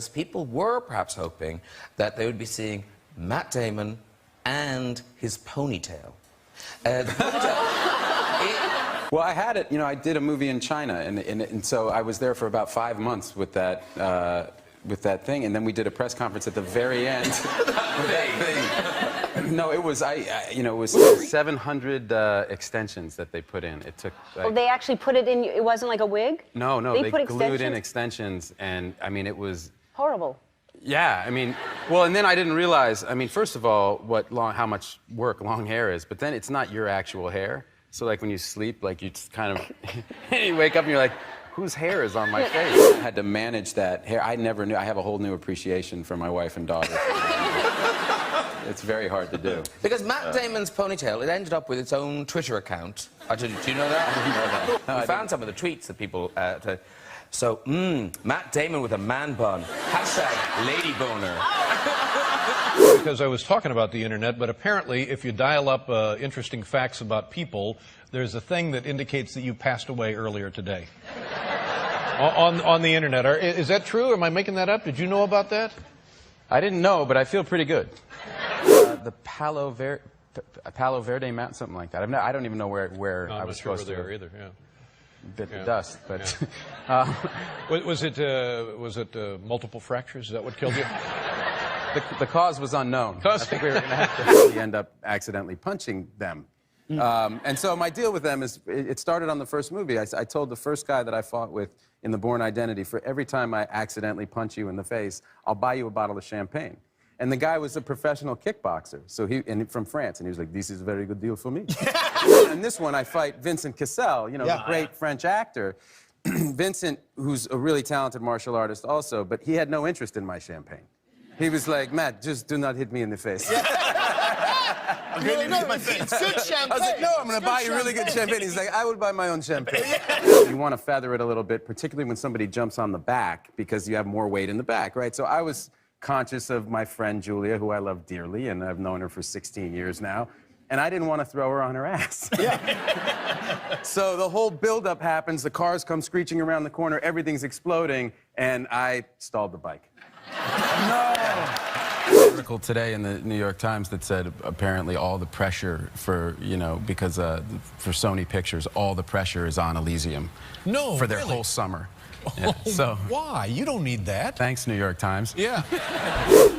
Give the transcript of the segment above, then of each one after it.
because people were perhaps hoping that they would be seeing Matt Damon and his ponytail. The ponytail Well, I had it, you know, I did a movie in China, and so I was there for about 5 months with that thing, and then we did a press conference at the very end. With that thing. No, it was, you know, it was 700 extensions that they put in. It took, like, Oh, they actually put it in, it wasn't like a wig? No, They put glued in extensions, and, I mean, it was... Horrible. Yeah, I mean, well, and then I didn't realize, I mean, first of all, how much work long hair is, but then it's not your actual hair. So, like, when you sleep, like, you just kind of, you wake up and you're like, whose hair is on my face? I had to manage that hair. I never knew. I have a whole new appreciation for my wife and daughter. It's very hard to do. Because Matt Damon's ponytail, it ended up with its own Twitter account. Do you know that? I didn't know that. We found some of the tweets that people... So, Matt Damon with a man bun. Hashtag lady boner. Because I was talking about the internet, but apparently if you dial up interesting facts about people, there's a thing that indicates that you passed away earlier today. on the internet. Is that true? Am I making that up? Did you know about that? I didn't know, but I feel pretty good. The Palo Verde Mountain, something like that. I don't even know where No, I was supposed to either. Yeah. bit the dust, but Yeah. Was it multiple fractures? Is that what killed you? the cause was unknown. I think we were going to have to end up accidentally punching them. And so my deal with them is, it started on the first movie. I told the first guy that I fought with in The Bourne Identity, for every time I accidentally punch you in the face, I'll buy you a bottle of champagne. And the guy was a professional kickboxer, from France, and he was like, this is a very good deal for me. And this one, I fight Vincent Cassel, you know, the great French actor. Vincent, who's a really talented martial artist also, but he had no interest in my champagne. He was like, Matt, just do not hit me in the face. I'm really no, my face. It's good champagne. I was like, no, I'm going to buy you really good champagne. He's like, I would buy my own champagne. You want to feather it a little bit, particularly when somebody jumps on the back, because you have more weight in the back, right? So I was conscious of my friend Julia, who I love dearly, and I've known her for 16 years now, and I didn't want to throw her on her ass. So the whole buildup happens, the cars come screeching around the corner, everything's exploding, and I stalled the bike. No! Article today in the New York Times that said apparently all the pressure for, you know, because for Sony Pictures, all the pressure is on Elysium. No, for their really? whole summer. Oh, so why? You don't need that. Thanks, New York Times. Yeah.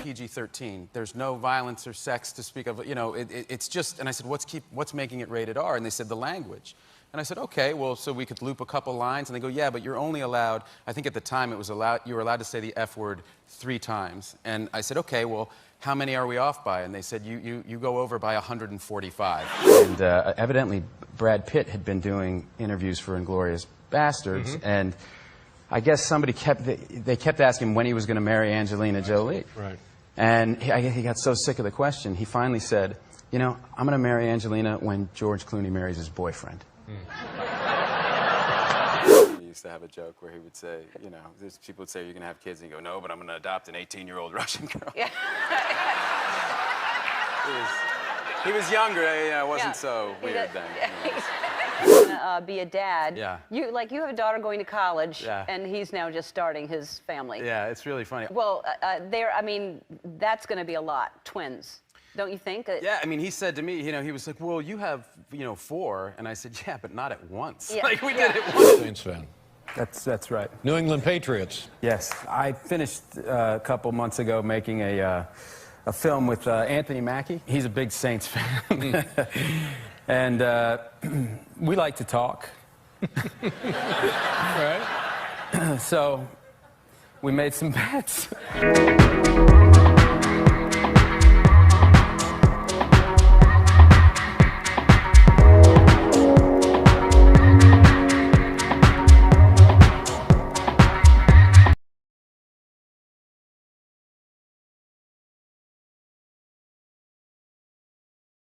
PG-13. There's no violence or sex to speak of. You know, it's just. And I said, what's making it rated R? And they said the language. And I said, okay, well, so we could loop a couple lines. And they go, yeah, but you're only allowed. I think at the time it was allowed. You were allowed to say the F word 3 times. And I said, okay, well, how many are we off by? And they said, you go over by 145. And evidently, Brad Pitt had been doing interviews for Inglourious Bastards, and I guess somebody they kept asking him when he was going to marry Angelina Jolie. Right. And he got so sick of the question, he finally said, you know, I'm going to marry Angelina when George Clooney marries his boyfriend. He used to have a joke where he would say, you know, people would say, you're going to have kids, and he'd go, no, but I'm going to adopt an 18-year-old Russian girl. Yeah. he was younger, it wasn't so weird then. Be a dad. Yeah. You have a daughter going to college, yeah, and he's now just starting his family. Yeah, it's really funny. Well, I mean, that's going to be a lot. Twins, don't you think? Yeah, I mean, he said to me, you know, he was like, well, you have, you know, 4, and I said, yeah, but not at once. Yeah. Like we did it once. Saints fan. That's right. New England Patriots. Yes, I finished a couple months ago making a film with Anthony Mackie. He's a big Saints fan. And we like to talk. Right. So we made some bets.